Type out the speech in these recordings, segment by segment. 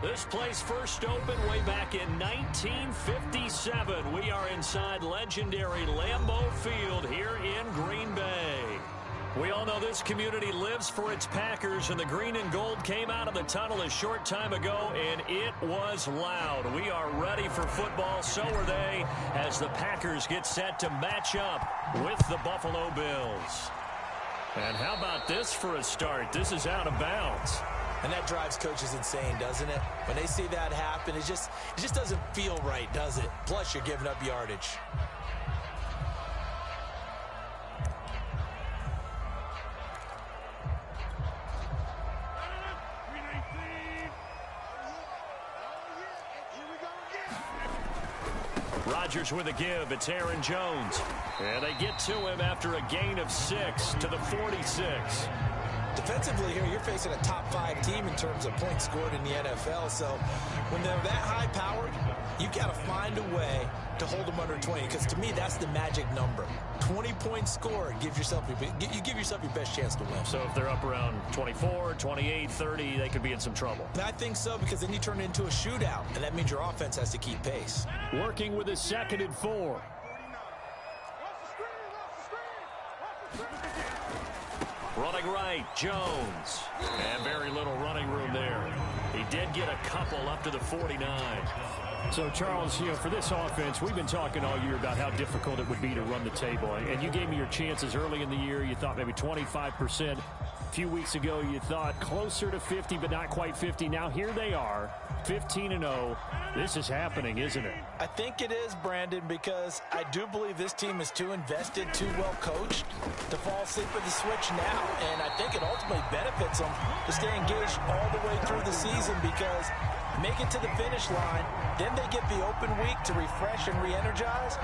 This place first opened way back in 1957. We are inside legendary Lambeau Field here in Green Bay. We all know this community lives for its Packers, and the green and gold came out of the tunnel a short time ago, and it was loud. We are ready for football, so are they, as the Packers get set to match up with the Buffalo Bills. And how about this for a start? This is out of bounds. And that drives coaches insane, doesn't it? When they see that happen, it just doesn't feel right, does it? Plus, you're giving up yardage. Rodgers with a give. It's Aaron Jones. And they get to him after a gain of 6 to the 46. Defensively here, you're facing a top-5 team in terms of points scored in the NFL. So when they're that high-powered, you've got to find a way to hold them under 20. Because to me, that's the magic number. 20 points scored, you give yourself your best chance to win. So if they're up around 24, 28, 30, they could be in some trouble. I think so, because then you turn it into a shootout, and that means your offense has to keep pace. Working with a 2nd and 4. Running right, Jones. And very little running room there. He did get a couple up to the 49. So, Charles, for this offense, we've been talking all year about how difficult it would be to run the table. And you gave me your chances early in the year. You thought maybe 25%. A few weeks ago, you thought closer to 50, but not quite 50. Now, here they are, 15-0. This is happening, isn't it? I think it is, Brandon, because I do believe this team is too invested, too well coached to fall asleep at the switch now. And I think it ultimately benefits them to stay engaged all the way through the season, because make it to the finish line, then they get the open week to refresh and re-energize.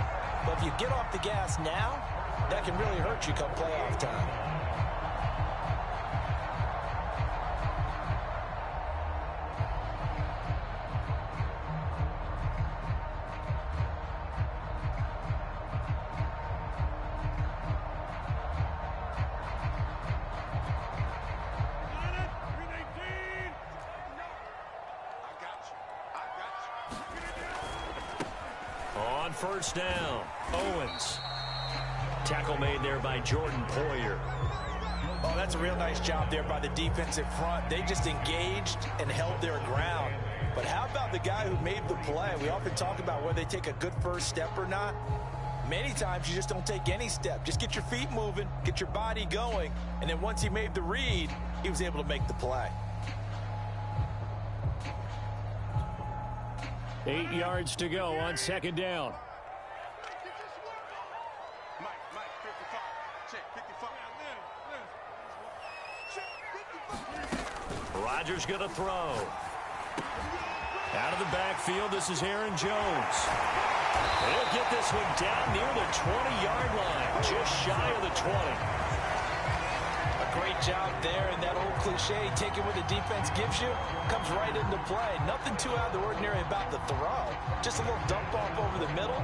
But if you get off the gas now, that can really hurt you come playoff time. On first down, Owens. Tackle made there by Jordan Poyer. Oh, that's a real nice job there by the defensive front. They just engaged and held their ground. But how about the guy who made the play? We often talk about whether they take a good first step or not. Many times you just don't take any step. Just get your feet moving, get your body going, and then once he made the read, he was able to make the play. 8 yards to go on 2nd down. Rodgers going to throw. Out of the backfield, this is Aaron Jones. He'll get this one down near the 20-yard line, just shy of the 20. Great job there, and that old cliche, taking what the defense gives you, comes right into play. Nothing too out of the ordinary about the throw. Just a little dump off over the middle.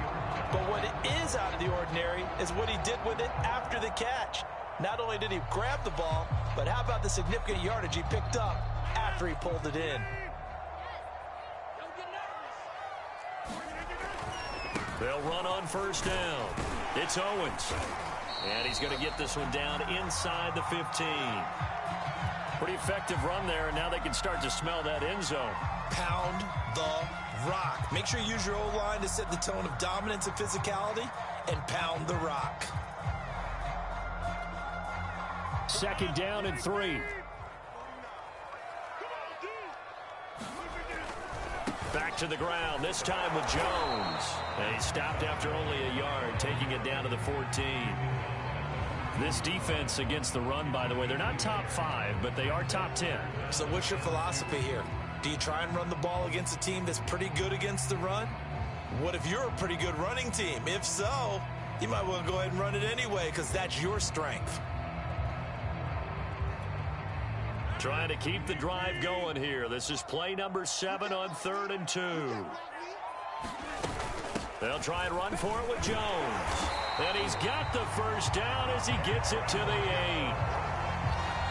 But what is out of the ordinary is what he did with it after the catch. Not only did he grab the ball, but how about the significant yardage he picked up after he pulled it in. They'll run on first down. It's Owens. And he's going to get this one down inside the 15. Pretty effective run there, and now they can start to smell that end zone. Pound the rock. Make sure you use your O-line to set the tone of dominance and physicality, and pound the rock. 2nd down and 3. Back to the ground, this time with Jones. And he stopped after only a yard, taking it down to the 14. This defense against the run, by the way, they're not top 5, but they are top 10. So what's your philosophy here? Do you try and run the ball against a team that's pretty good against the run? What if you're a pretty good running team? If so, you might want to go ahead and run it anyway, because that's your strength. Trying to keep the drive going here. This is play number 7 on 3rd and 2. They'll try and run for it with Jones. And he's got the first down as he gets it to the 8.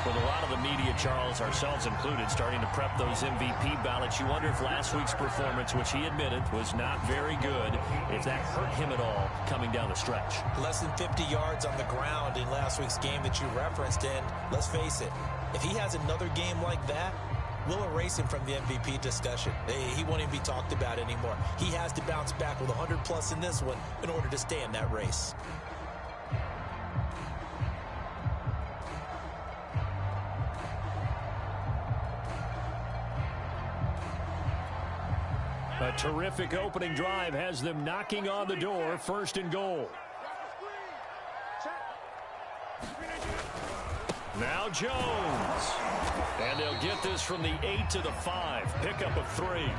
With a lot of the media, Charles, ourselves included, starting to prep those MVP ballots, you wonder if last week's performance, which he admitted was not very good, if that hurt him at all coming down the stretch. Less than 50 yards on the ground in last week's game that you referenced, and let's face it, if he has another game like that, we'll erase him from the MVP discussion. He won't even be talked about anymore. He has to bounce back with 100+ in this one in order to stay in that race. A terrific opening drive has them knocking on the door, 1st and goal. Now Jones. And they'll get this from the 8 to the 5. Pickup of 3.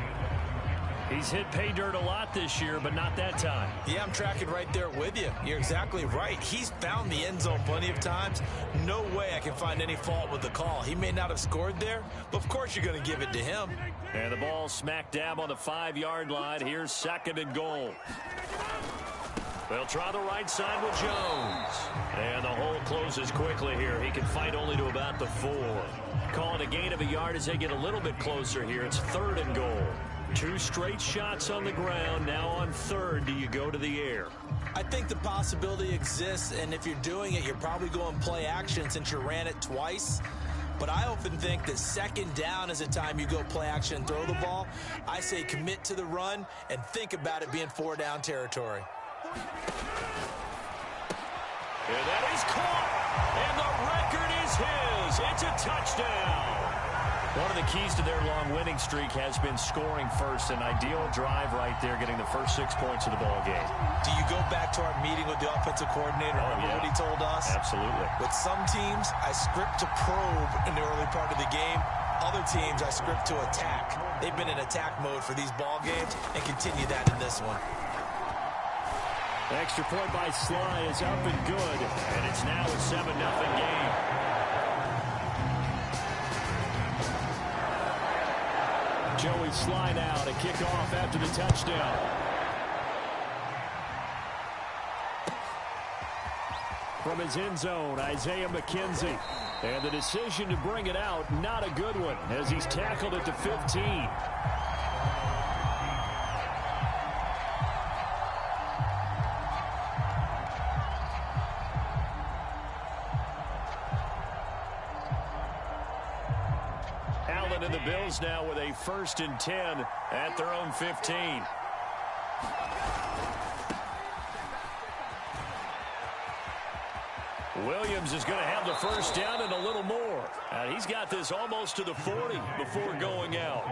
He's hit pay dirt a lot this year, but not that time. Yeah, I'm tracking right there with you. You're exactly right. He's found the end zone plenty of times. No way I can find any fault with the call. He may not have scored there, but of course you're going to give it to him. And the ball smack dab on the 5-yard line. Here's 2nd and goal. They'll try the right side with Jones. And the hole closes quickly here. He can fight only to about the 4. Calling a gain of a yard as they get a little bit closer here. It's 3rd and goal. 2 straight shots on the ground. Now on 3rd, do you go to the air? I think the possibility exists, and if you're doing it, you're probably going play action since you ran it twice. But I often think that 2nd down is a time you go play action and throw the ball. I say commit to the run and think about it being 4-down territory. And that is caught, and the record is his. It's a touchdown. One of the keys to their long winning streak has been scoring first. An ideal drive right there, getting the first 6 points of the ball game. Do you go back to our meeting with the offensive coordinator? Remember what he told us? Absolutely. With some teams, I script to probe in the early part of the game. Other teams, I script to attack. They've been in attack mode for these ball games and continue that in this one. Extra point by Sly is up and good, and it's now a 7-0 game. Joey Sly now to kick off after the touchdown. From his end zone, Isaiah McKenzie. And the decision to bring it out, not a good one, as he's tackled at the 15. And the Bills now with a 1st and 10 at their own 15. Williams is going to have the first down and a little more. He's got this almost to the 40 before going out.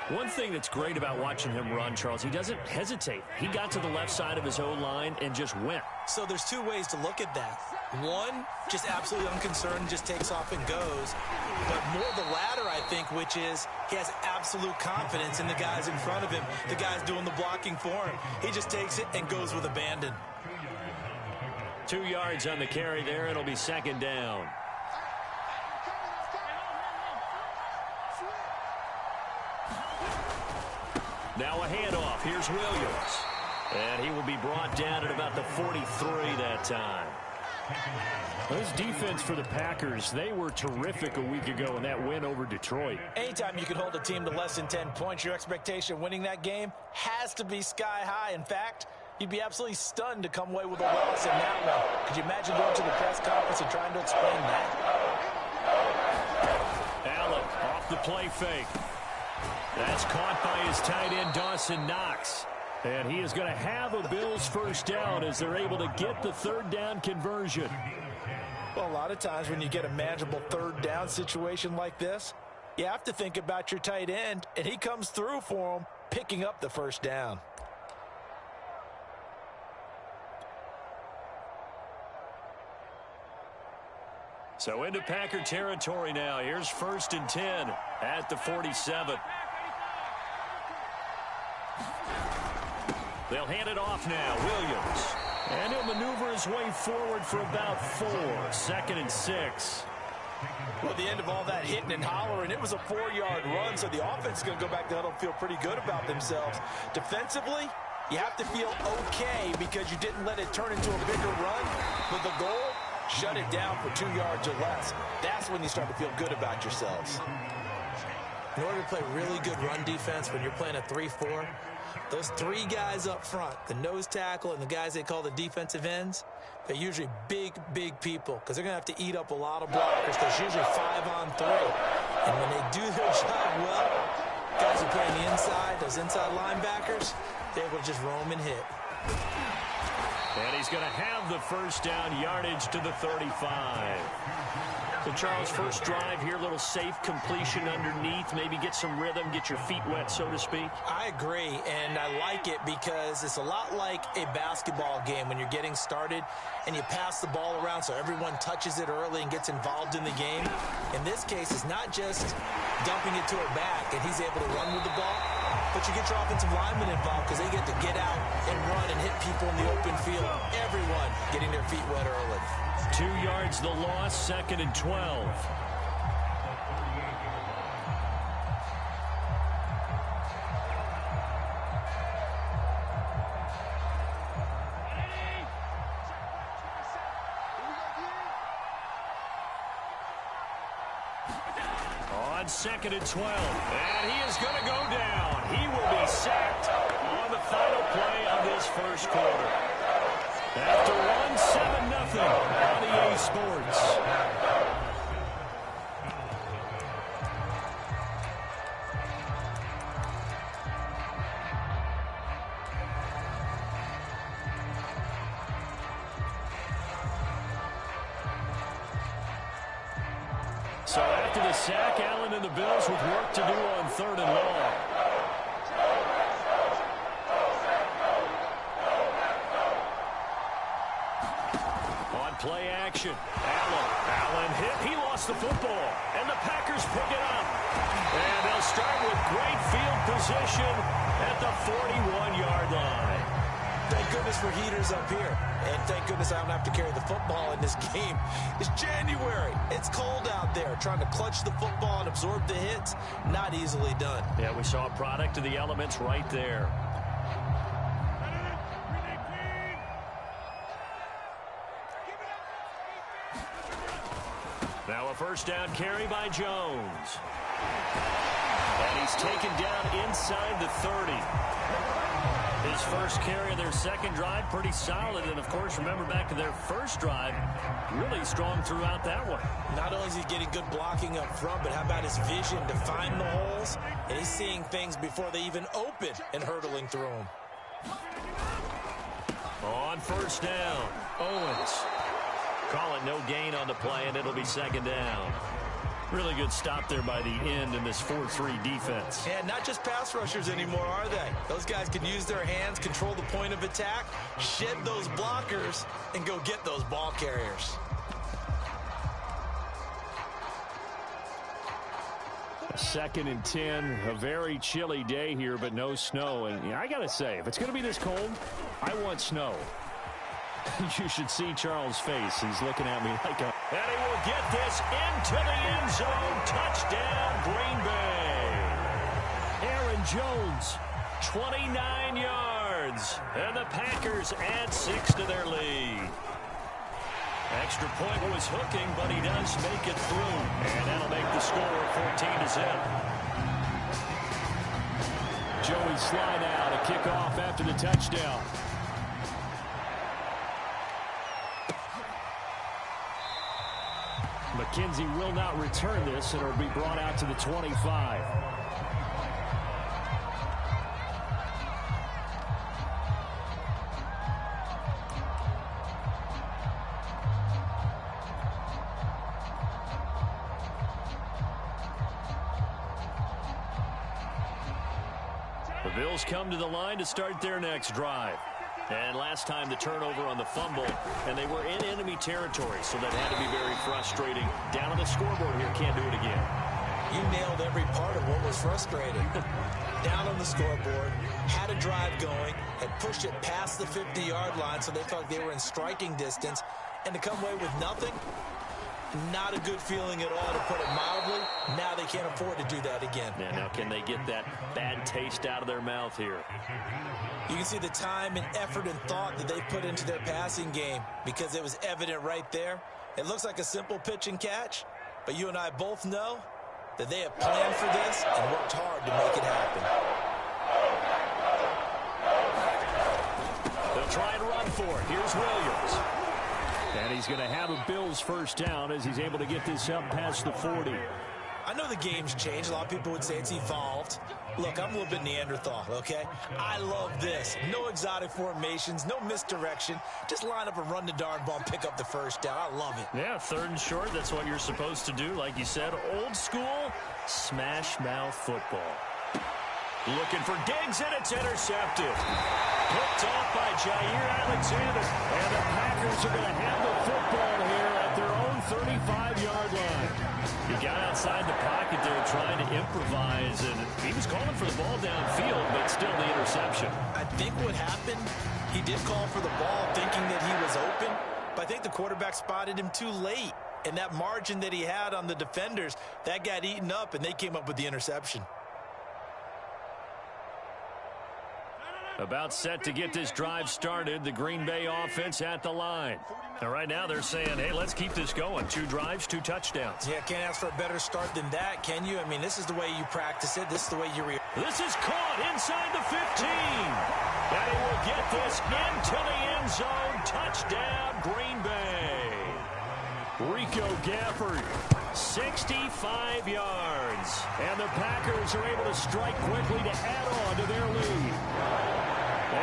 One thing that's great about watching him run, Charles, he doesn't hesitate. He got to the left side of his O-line and just went. So there's 2 ways to look at that. One, just absolutely unconcerned, just takes off and goes. But more the latter, I think, which is he has absolute confidence in the guys in front of him, the guys doing the blocking for him. He just takes it and goes with abandon. 2 yards on the carry there. It'll be 2nd down. Now a handoff. Here's Williams. And he will be brought down at about the 43 that time. This defense for the Packers, they were terrific a week ago in that win over Detroit. Anytime you can hold a team to less than 10 points, your expectation of winning that game has to be sky high. In fact, you'd be absolutely stunned to come away with a loss in that one. Could you imagine going to the press conference and trying to explain that? Allen off the play fake. That's caught by his tight end, Dawson Knox. And he is going to have a Bills first down as they're able to get the 3rd down conversion. Well, a lot of times when you get a manageable 3rd down situation like this, you have to think about your tight end, and he comes through for him, picking up the first down. So into Packer territory now. Here's 1st and 10 at the 47. They'll hand it off now. Williams. And he'll maneuver his way forward for about 4. 2nd and 6. Well, at the end of all that hitting and hollering, it was a 4-yard run, so the offense is going to go back to huddle and feel pretty good about themselves. Defensively, you have to feel okay because you didn't let it turn into a bigger run. But the goal, shut it down for 2 yards or less. That's when you start to feel good about yourselves. In order to play really good run defense when you're playing a 3-4, those 3 guys up front, the nose tackle and the guys they call the defensive ends, they're usually big, big people because they're going to have to eat up a lot of blockers. There's usually 5 on 3. And when they do their job well, guys who play on the inside, those inside linebackers, they're able to just roam and hit. And he's going to have the first down, yardage to the 35. So, Charles, first drive here, little safe completion underneath, maybe get some rhythm, get your feet wet, so to speak. I agree, and I like it because it's a lot like a basketball game when you're getting started and you pass the ball around so everyone touches it early and gets involved in the game. In this case, it's not just dumping it to a back and he's able to run with the ball, but you get your offensive linemen involved because they get to get out and run and hit people in the open field. Everyone getting their feet wet early. 2 yards the loss, 2nd and 12. On 2nd and 12. And he is going to go down. He will be sacked on the final play of this first quarter. After 1-7-0 on EA Sports. So after the sack, Allen and the Bills with work to do on 3rd and long. Play action. Allen hit. He lost the football. And the Packers pick it up. And they'll start with great field position at the 41-yard line. Thank goodness for heaters up here. And thank goodness I don't have to carry the football in this game. It's January. It's cold out there. Trying to clutch the football and absorb the hits, not easily done. Yeah, we saw a product of the elements right there. Now a first down carry by Jones. And he's taken down inside the 30. His first carry of their second drive, pretty solid. And, of course, remember back to their first drive, really strong throughout that one. Not only is he getting good blocking up front, but how about his vision to find the holes? And he's seeing things before they even open and hurdling through them. On first down, Owens. Call it no gain on the play, and it'll be 2nd down. Really good stop there by the end in this 4-3 defense. And not just pass rushers anymore, are they? Those guys can use their hands, control the point of attack, shed those blockers, and go get those ball carriers. Second and 10, a very chilly day here, but no snow. And I got to say, if it's going to be this cold, I want snow. You should see Charles' face. He's looking at me like a... And he will get this into the end zone. Touchdown, Green Bay. Aaron Jones, 29 yards. And the Packers add 6 to their lead. Extra point was hooking, but he does make it through. And that'll make the score 14-0. Joey Sly now to kick off after the touchdown. McKenzie will not return this, and it'll be brought out to the 25. The Bills come to the line to start their next drive. And last time the turnover on the fumble, and they were in enemy territory, so that had to be very frustrating. Down on the scoreboard here, can't do it again. You nailed every part of what was frustrating. Down on the scoreboard, had a drive going, had pushed it past the 50-yard line so they felt they were in striking distance, and to come away with nothing, Not a good feeling at all, to put it mildly. Now they can't afford to do that again. Yeah, now can they get that bad taste out of their mouth here? You can see the time and effort and thought that they put into their passing game, because it was evident right there. It looks like a simple pitch and catch, but you and I both know that they have planned for this and worked hard to make it happen. They'll try and run for it. Here's Williams. And he's going to have a Bills first down as he's able to get this up past the 40. I know the game's changed. A lot of people would say it's evolved. Look, I'm a little bit Neanderthal, okay? I love this. No exotic formations, no misdirection. Just line up and run the darn ball and pick up the first down. I love it. Yeah, 3rd and short, that's what you're supposed to do. Like you said, old school, smash mouth football. Looking for Diggs, and it's intercepted. Picked off by Jair Alexander. And the Packers are going to have the football here at their own 35-yard line. He got outside the pocket there trying to improvise, and he was calling for the ball downfield, but still the interception. I think what happened, he did call for the ball thinking that he was open, but I think the quarterback spotted him too late. And that margin that he had on the defenders, that got eaten up, and they came up with the interception. About set to get this drive started, the Green Bay offense at the line. Now, right now they're saying, hey, let's keep this going. 2 drives, 2 touchdowns. Yeah, can't ask for a better start than that, can you? I mean, this is the way you practice it. This is the way you react. This is caught inside the 15. And he will get this into the end zone. Touchdown, Green Bay. Rico Gafford, 65 yards. And the Packers are able to strike quickly to add on to their lead.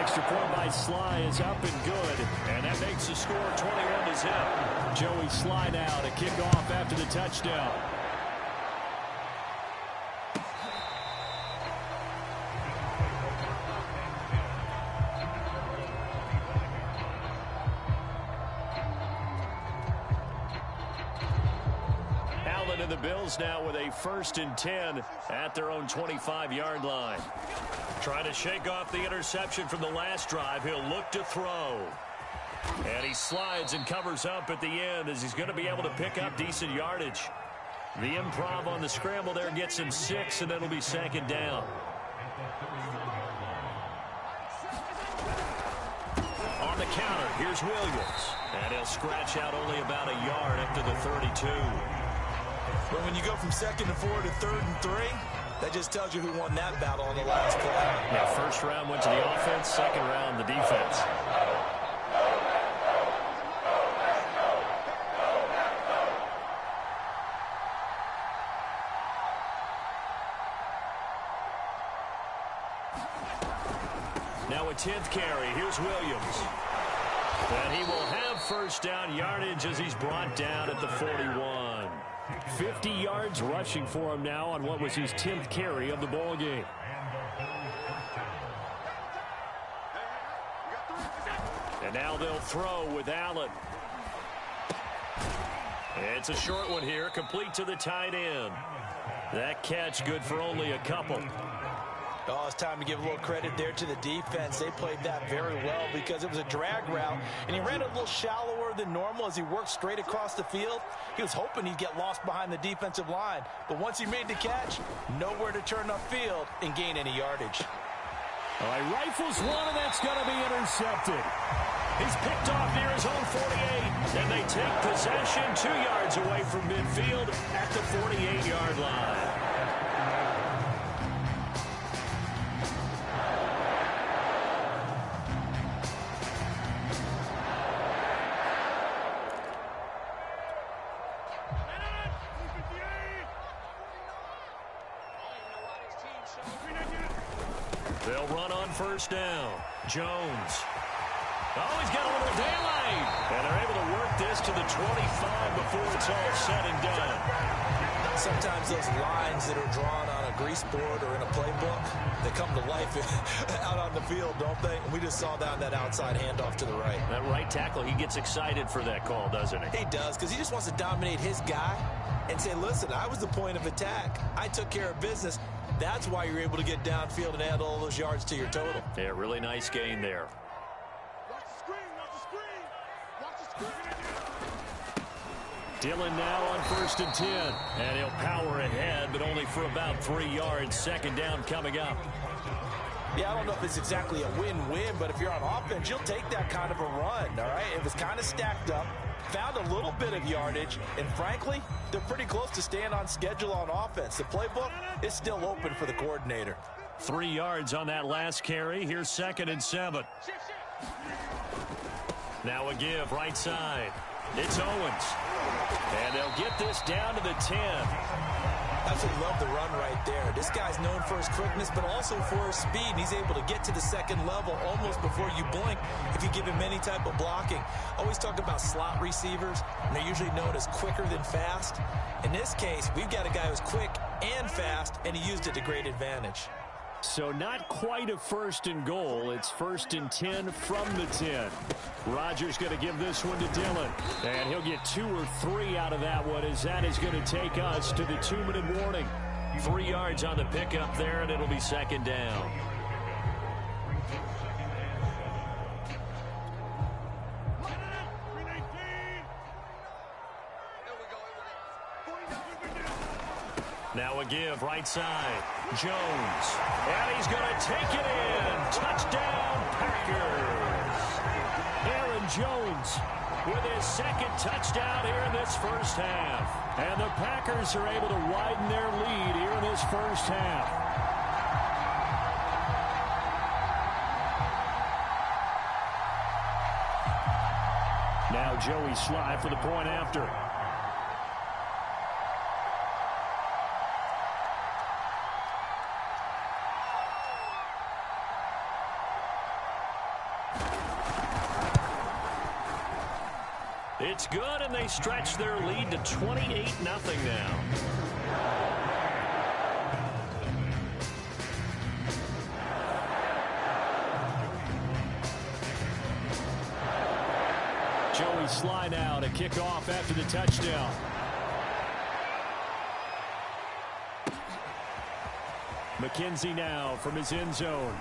Extra point by Sly is up and good, and that makes the score 21-0. Joey Sly now to kick off after the touchdown. Allen and the Bills now with a 1st and 10 at their own 25-yard line. Trying to shake off the interception from the last drive. He'll look to throw. And he slides and covers up at the end as he's going to be able to pick up decent yardage. The improv on the scramble there gets him 6, and it'll be 2nd down. On the counter, here's Williams. And he'll scratch out only about a yard up to the 32. But when you go from 2nd and 4 to 3rd and 3, that just tells you who won that battle on the last play. Yeah, 1st round went to the offense, 2nd round the defense. Now a 10th carry. Here's Williams. And he will have 1st down yardage as he's brought down at the 41. 50 yards rushing for him now on what was his 10th carry of the ball game. And now they'll throw with Allen. It's a short one here, complete to the tight end. That catch good for only a couple. Oh, it's time to give a little credit there to the defense. They played that very well because it was a drag route, and he ran a little shallower than normal as he worked straight across the field. He was hoping he'd get lost behind the defensive line, but once he made the catch, nowhere to turn upfield and gain any yardage. All right, rifles one, and that's going to be intercepted. He's picked off near his own 48, and they take possession 2 yards away from midfield at the 48-yard line. They'll run on 1st down. Jones. Oh, he's got a little daylight. And they're able to work this to the 25 before it's all said and done. Sometimes those lines that are drawn on a grease board or in a playbook, they come to life out on the field, don't they? And we just saw that on that outside handoff to the right. That right tackle, he gets excited for that call, doesn't he? He does, because he just wants to dominate his guy and say, listen, I was the point of attack. I took care of business. That's why you're able to get downfield and add all those yards to your total. Yeah, really nice gain there. Dillon now on 1st and 10. And he'll power ahead, but only for about 3 yards. Second down coming up. Yeah, I don't know if it's exactly a win-win, but if you're on offense, you'll take that kind of a run, all right? It was kind of stacked up, found a little bit of yardage, and frankly, they're pretty close to staying on schedule on offense. The playbook is still open for the coordinator. 3 yards on that last carry. Here's 2nd and 7. Now a give right side. It's Owens. And they'll get this down to the 10. Absolutely love the run right there. This guy's known for his quickness, but also for his speed. And he's able to get to the second level almost before you blink if you give him any type of blocking. Always talk about slot receivers, and they're usually known as quicker than fast. In this case, we've got a guy who's quick and fast, and he used it to great advantage. So not quite a 1st and goal. It's 1st and 10 from the 10. Rodgers going to give this one to Dillon. And he'll get 2 or 3 out of that one, as that is going to take us to the 2-minute warning. 3 yards on the pickup there, and it'll be 2nd down. Now a give right side. Jones. And he's going to take it in. Touchdown, Packers. Aaron Jones with his 2nd touchdown here in this first half. And the Packers are able to widen their lead here in this first half. Now Joey Sly for the point after. It's good, and they stretch their lead to 28-0 now. Joey Sly now to kick off after the touchdown. McKenzie now from his end zone.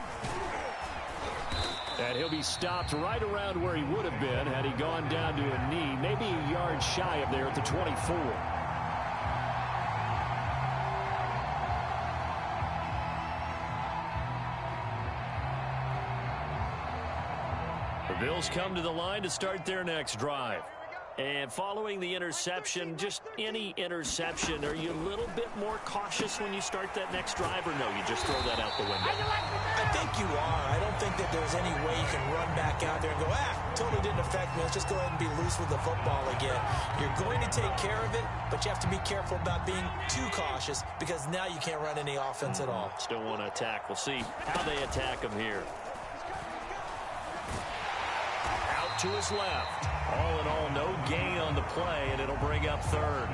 And he'll be stopped right around where he would have been had he gone down to a knee, maybe a yard shy of there at the 24. The Bills come to the line to start their next drive. And following the interception, just any interception, are you a little bit more cautious when you start that next drive, or no, you just throw that out the window? I think you are. I don't think that there's any way you can run back out there and go, totally didn't affect me. Let's just go ahead and be loose with the football again. You're going to take care of it, but you have to be careful about being too cautious because now you can't run any offense at all. Still want to attack. We'll see how they attack him here. Out to his left. All in all, no gain on the play, and it'll bring up 3rd.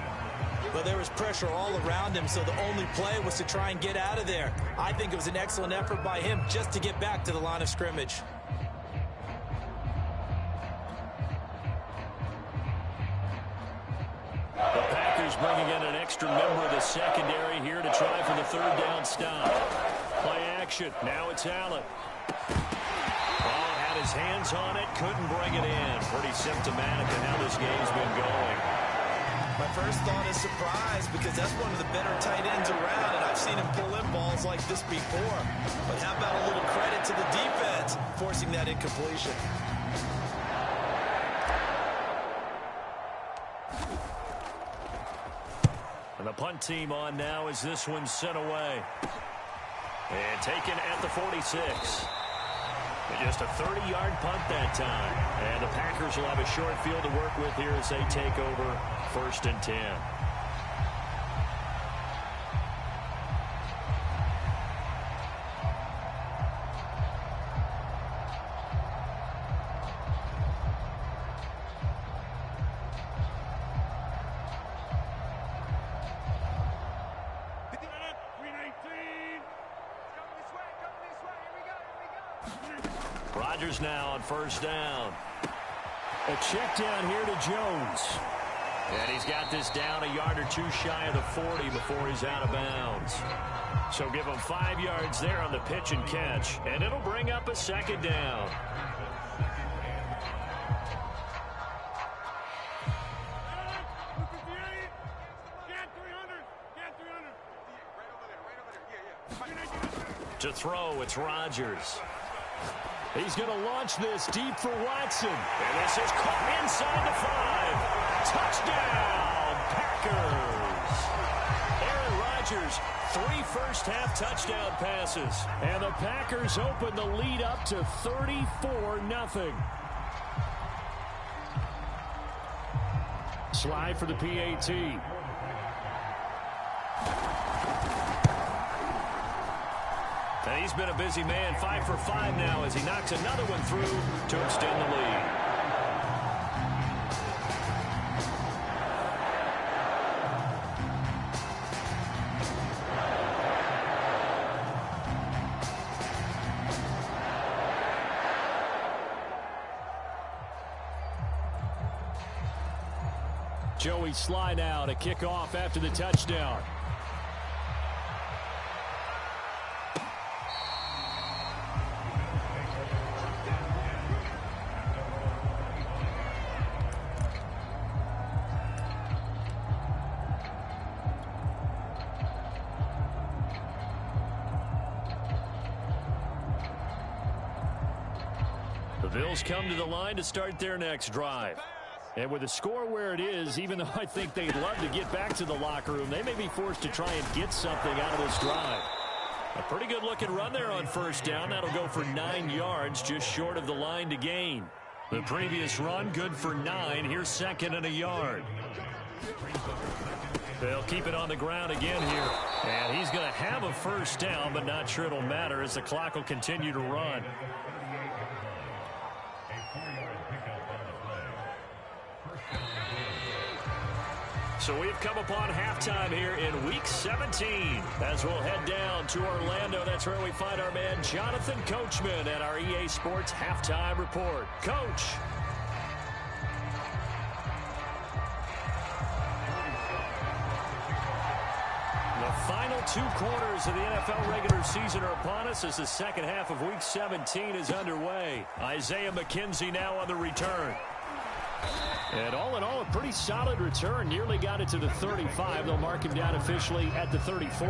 Well, there was pressure all around him, so the only play was to try and get out of there. I think it was an excellent effort by him just to get back to the line of scrimmage. The Packers bringing in an extra member of the secondary here to try for the 3rd down stop. Play action. Now it's Allen. Had his hands on it, couldn't bring it in. Pretty symptomatic of how this game's been going. My first thought is surprise because that's one of the better tight ends around, and I've seen him pull in balls like this before. But how about a little credit to the defense forcing that incompletion? And the punt team on now as this one's sent away. And taken at the 46. Just a 30-yard punt that time. And the Packers will have a short field to work with here as they take over 1st and 10. Rodgers now on 1st down. A check down here to Jones. And he's got this down a yard or 2 shy of the 40 before he's out of bounds. So give him 5 yards there on the pitch and catch. And it'll bring up a 2nd down. To throw, it's Rodgers. He's going to launch this deep for Watson. And this is caught inside the 5. Touchdown, Packers. Aaron Rodgers, 3 first-half touchdown passes. And the Packers open the lead up to 34-0. Slide for the PAT. And he's been a busy man, 5 for 5 now as he knocks another one through to extend the lead. Joey Sly now to kick off after the touchdown. The Bills come to the line to start their next drive. And with the score where it is, even though I think they'd love to get back to the locker room, they may be forced to try and get something out of this drive. A pretty good looking run there on first down. That'll go for 9 yards, just short of the line to gain. The previous run, good for 9. Here's 2nd and a yard. They'll keep it on the ground again here. And he's going to have a first down, but not sure it'll matter as the clock will continue to run. So we've come upon halftime here in Week 17. As we'll head down to Orlando, that's where we find our man Jonathan Coachman at our EA Sports Halftime Report. Coach. The final 2 quarters of the NFL regular season are upon us as the second half of Week 17 is underway. Isaiah McKenzie now on the return. And all in all, a pretty solid return. Nearly got it to the 35. They'll mark him down officially at the 34.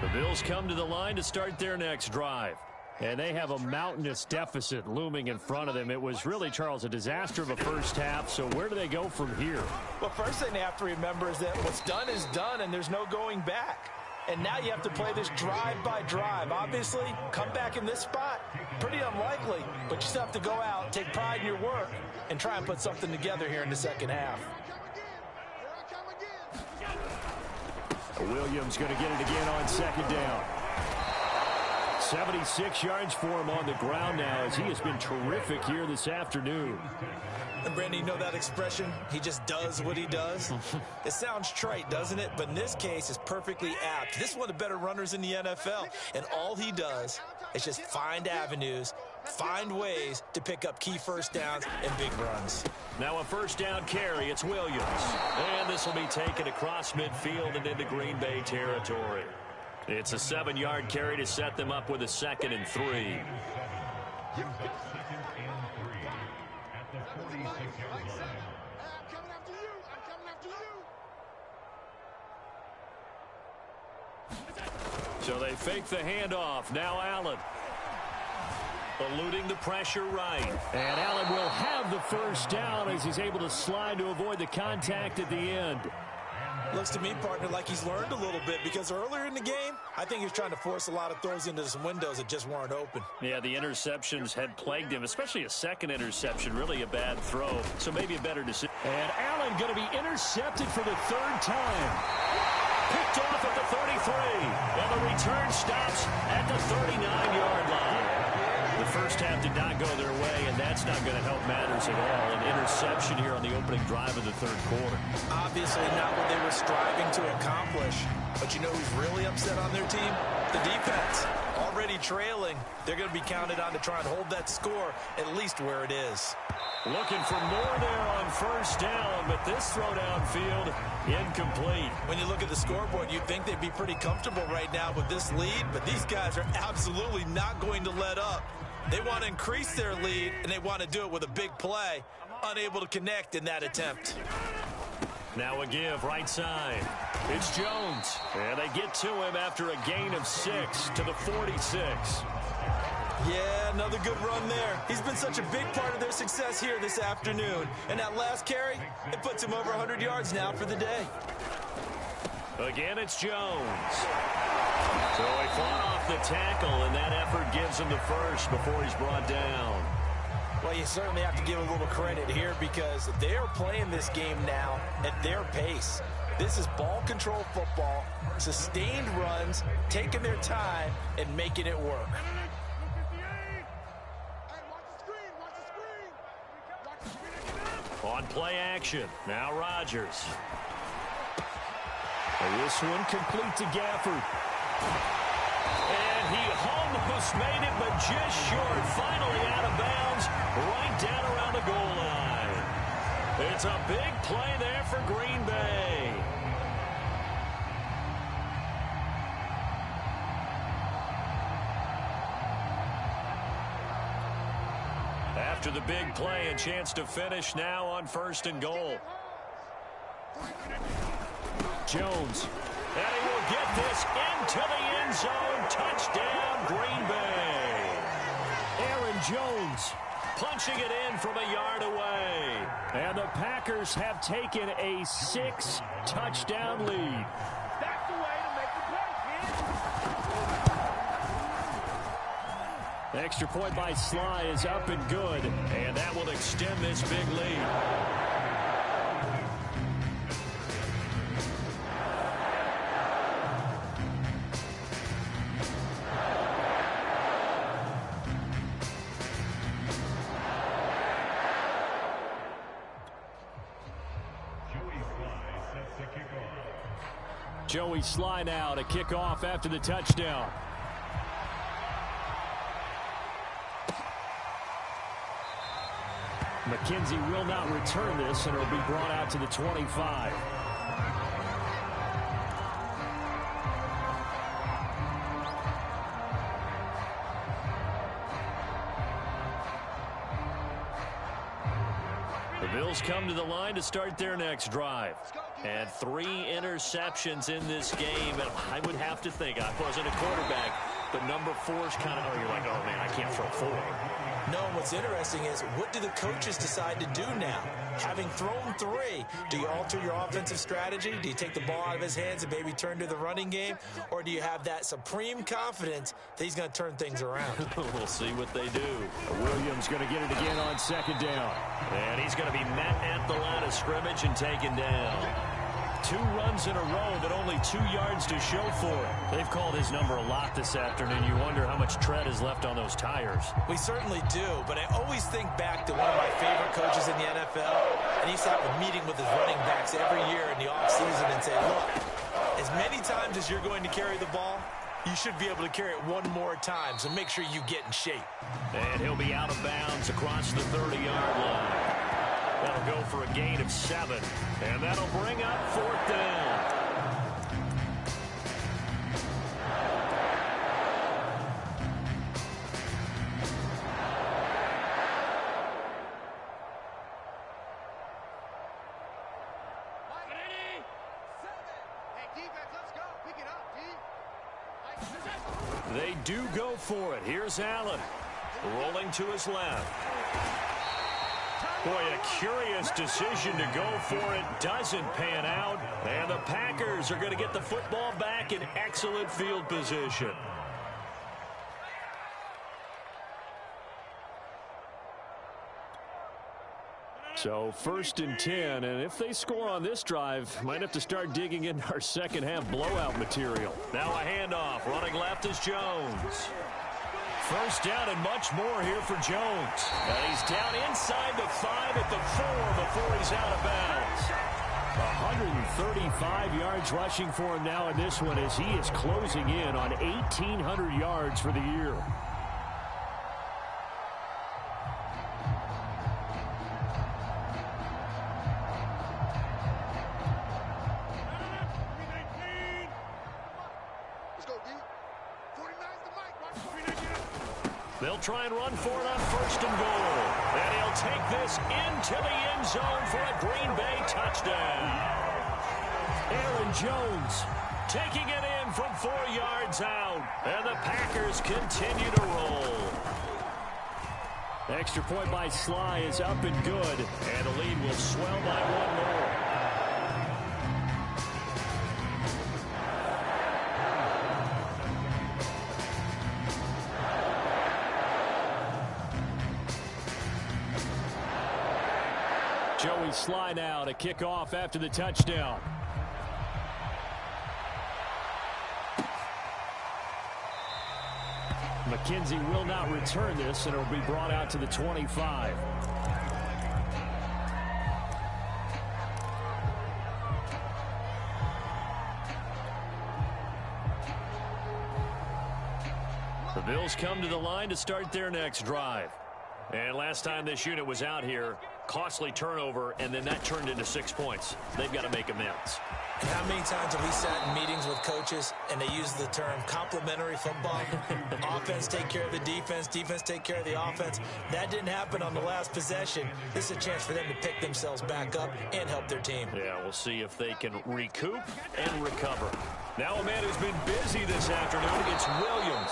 The Bills come to the line to start their next drive. And they have a mountainous deficit looming in front of them. It was really, Charles, a disaster of a first half. So where do they go from here? Well, first thing they have to remember is that what's done is done, and there's no going back. And now you have to play this drive by drive. Obviously, come back in this spot, pretty unlikely. But you still have to go out, take pride in your work, and try and put something together here in the second half. Williams going to get it again on 2nd down. 76 yards for him on the ground now as he has been terrific here this afternoon. And, Brandon, you know that expression? He just does what he does? It sounds trite, doesn't it? But in this case, it's perfectly apt. This is one of the better runners in the NFL. And all he does is just find avenues, find ways to pick up key first downs and big runs. Now a first down carry. It's Williams. And this will be taken across midfield and into Green Bay territory. It's a 7-yard carry to set them up with a 2nd and 3. So they fake the handoff. Now Allen. Eluding the pressure right. And Allen will have the first down as he's able to slide to avoid the contact at the end. Looks to me, partner, like he's learned a little bit because earlier in the game, I think he was trying to force a lot of throws into some windows that just weren't open. Yeah, the interceptions had plagued him, especially a second interception, really a bad throw. So maybe a better decision. And Allen going to be intercepted for the 3rd time. Picked off at the 33. And the return stops at the 39-yard line. The first half did not go their way, and that's not going to help matters at all. An interception here on the opening drive of the 3rd quarter. Obviously not what they were striving to accomplish. But you know who's really upset on their team? The defense. Already trailing. They're going to be counted on to try and hold that score at least where it is. Looking for more there on first down, but this throw downfield incomplete. When you look at the scoreboard, you'd think they'd be pretty comfortable right now with this lead, but these guys are absolutely not going to let up. They want to increase their lead, and they want to do it with a big play. Unable to connect in that attempt. Now a give right side. It's Jones. And they get to him after a gain of 6 to the 46. Yeah, another good run there. He's been such a big part of their success here this afternoon. And that last carry, it puts him over 100 yards now for the day. Again, it's Jones. So he fought off the tackle, and that effort gives him the first before he's brought down. Well, you certainly have to give a little credit here because they are playing this game now at their pace. This is ball control football, sustained runs, taking their time, and making it work. On play action, now Rodgers. And this one complete to Gafford. And he almost made it, but just short. Finally out of bounds, right down around the goal line. It's a big play there for Green Bay. After the big play, a chance to finish now on 1st and goal. Jones. And he will get this into the end zone. Touchdown, Green Bay. Aaron Jones punching it in from a yard away. And the Packers have taken a 6-touchdown lead. That's the way to make the play, kid. Extra point by Sly is up and good. And that will extend this big lead. Joey Sly now to kick off after the touchdown. McKenzie will not return this, and it'll be brought out to the 25. The Bills come to the line to start their next drive. And 3 interceptions in this game. And I would have to think, I wasn't a quarterback, but number 4's kind of, you're like, oh, man, I can't throw 4. No, what's interesting is what do the coaches decide to do now? Having thrown 3, do you alter your offensive strategy? Do you take the ball out of his hands and maybe turn to the running game? Or do you have that supreme confidence that he's going to turn things around? We'll see what they do. Williams going to get it again on 2nd down. And he's going to be met at the line of scrimmage and taken down. 2 runs in a row, but only 2 yards to show for it. They've called his number a lot this afternoon. You wonder how much tread is left on those tires. We certainly do, but I always think back to one of my favorite coaches in the NFL, and he used to have a meeting with his running backs every year in the offseason and say, look, as many times as you're going to carry the ball, you should be able to carry it 1 more time, so make sure you get in shape. And he'll be out of bounds across the 30-yard line. That'll go for a gain of 7. And that'll bring up 4th down. They do go for it. Here's Allen. Rolling to his left. Boy, a curious decision to go for it. Doesn't pan out. And the Packers are going to get the football back in excellent field position. So 1st and 10, and if they score on this drive, might have to start digging into our second half blowout material. Now a handoff. Running left is Jones. 1st down and much more here for Jones. And he's down inside the 5 at the 4 before he's out of bounds. 135 yards rushing for him now in this one as he is closing in on 1,800 yards for the year. They'll try and run for it on 1st and goal. And he'll take this into the end zone for a Green Bay touchdown. Aaron Jones taking it in from 4 yards out. And the Packers continue to roll. Extra point by Sly is up and good. And the lead will swell by 1 more. Joey Sly now to kick off after the touchdown. McKenzie will not return this, and it will be brought out to the 25. The Bills come to the line to start their next drive. And last time this unit was out here, costly turnover, and then that turned into 6 points. They've got to make amends. And how many times have we sat in meetings with coaches and they use the term complementary football? Offense take care of the defense, defense take care of the offense. That didn't happen on the last possession. This is a chance for them to pick themselves back up and help their team. Yeah, we'll see if they can recoup and recover. Now a man who's been busy this afternoon, it's Williams.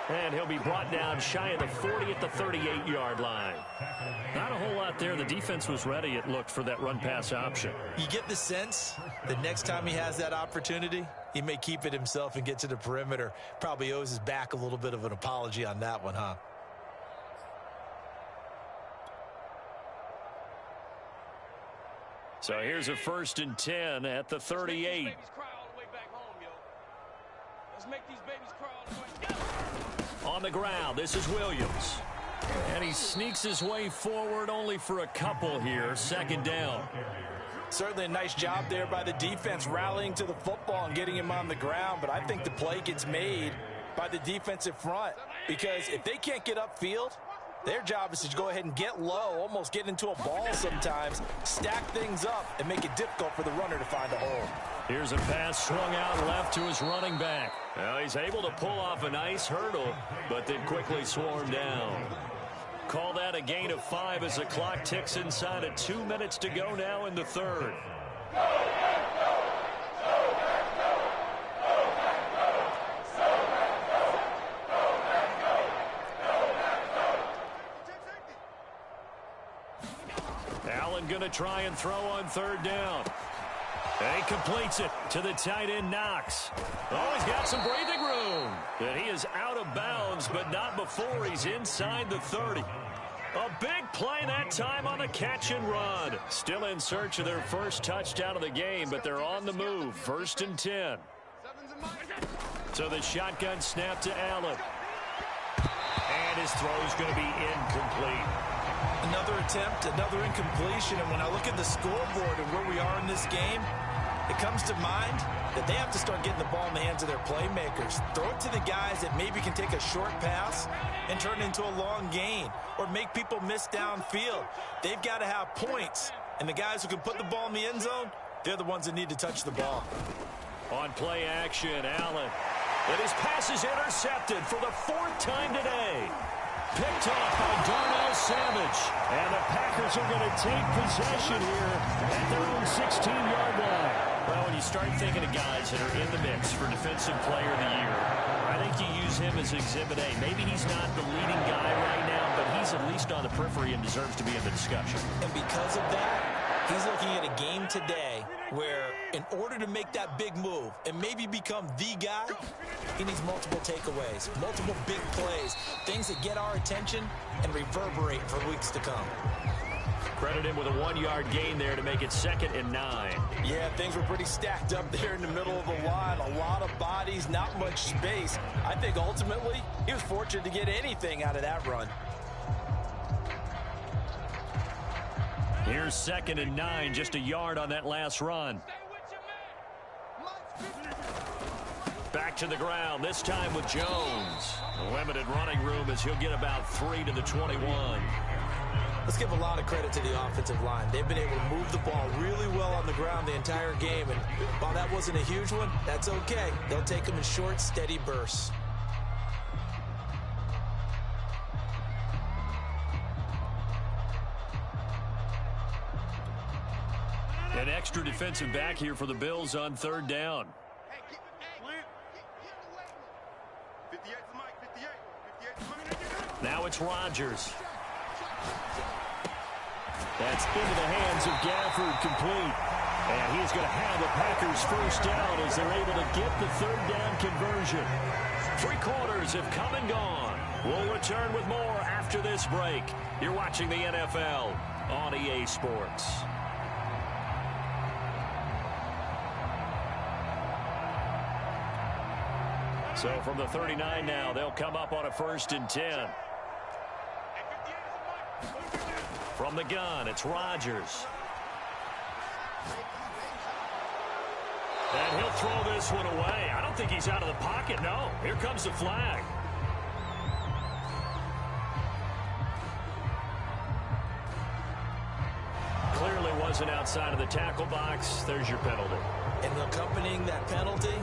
And he'll be brought down shy of the 40 at the 38-yard line. Not a whole lot there. The defense was ready, it looked, for that run-pass option. You get the sense that next time he has that opportunity, he may keep it himself and get to the perimeter. Probably owes his back a little bit of an apology on that one, huh? So here's a 1st and 10 at the 38. Let's make these babies cry all the way. On the ground, this is Williams. And he sneaks his way forward only for a couple here. 2nd down. Certainly a nice job there by the defense rallying to the football and getting him on the ground. But I think the play gets made by the defensive front. Because if they can't get upfield, their job is to go ahead and get low, almost get into a ball sometimes, stack things up, and make it difficult for the runner to find a hole. Here's a pass swung out left to his running back. Well, he's able to pull off a nice hurdle, but then quickly swarmed down. Call that a gain of 5 as the clock ticks inside of 2 minutes to go now in the 3rd. Allen going to try and throw on 3rd down. And he completes it to the tight end, Knox. Oh, he's got some breathing room. And he is out of bounds, but not before he's inside the 30. A big play that time on the catch and run. Still in search of their first touchdown of the game, but they're on the move. 1st and 10. So the shotgun snap to Allen. And his throw is going to be incomplete. Another attempt, another incompletion, and when I look at the scoreboard and where we are in this game, it comes to mind that they have to start getting the ball in the hands of their playmakers. Throw it to the guys that maybe can take a short pass and turn it into a long gain or make people miss downfield. They've got to have points, and the guys who can put the ball in the end zone, they're the ones that need to touch the ball. On play action, Allen. And his pass is intercepted for the 4th time today. Picked off by Darnell Savage. And the Packers are going to take possession here at their own 16-yard line. Well, when you start thinking of guys that are in the mix for Defensive Player of the Year, I think you use him as Exhibit A. Maybe he's not the leading guy right now, but he's at least on the periphery and deserves to be in the discussion. And because of that, he's looking at a game today where in order to make that big move and maybe become the guy, he needs multiple takeaways, multiple big plays, things that get our attention and reverberate for weeks to come. Credit him with a 1-yard gain there to make it 2nd and 9. Yeah, things were pretty stacked up there in the middle of the line. A lot of bodies, not much space. I think ultimately he was fortunate to get anything out of that run. Here's 2nd and 9, just a yard on that last run. Back to the ground, this time with Jones. A limited running room as he'll get about 3 to the 21. Let's give a lot of credit to the offensive line. They've been able to move the ball really well on the ground the entire game. And while that wasn't a huge one, that's okay. They'll take them in short, steady bursts. An extra defensive back here for the Bills on third down. Now it's Rodgers. That's into the hands of Gafford, complete. And he's going to have the Packers first down as they're able to get the third down conversion. 3 quarters have come and gone. We'll return with more after this break. You're watching the NFL on EA Sports. So from the 39 now, they'll come up on a 1st and 10. From the gun, it's Rodgers. And he'll throw this one away. I don't think he's out of the pocket, no. Here comes the flag. Clearly wasn't outside of the tackle box. There's your penalty. And accompanying that penalty,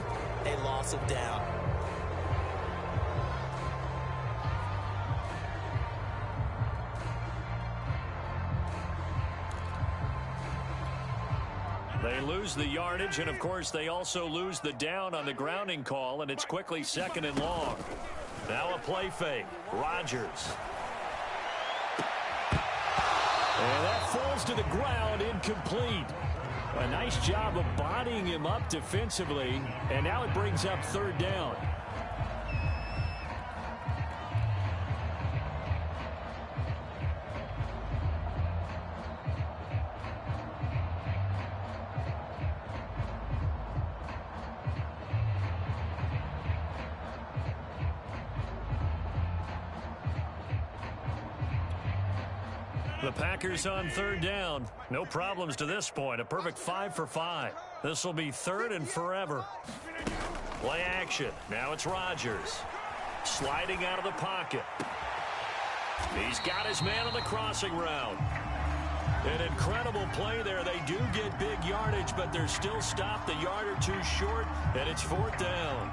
a loss of down. They lose the yardage, and, of course, they also lose the down on the grounding call, and it's quickly 2nd and long. Now a play fake. Rodgers. And that falls to the ground, incomplete. A nice job of bodying him up defensively, and now it brings up 3rd down. The Packers on 3rd down. No problems to this point. A perfect 5 for 5. This will be 3rd and forever. Play action. Now it's Rodgers. Sliding out of the pocket. He's got his man on the crossing route. An incredible play there. They do get big yardage, but they're still stopped a yard or two short, and it's 4th down.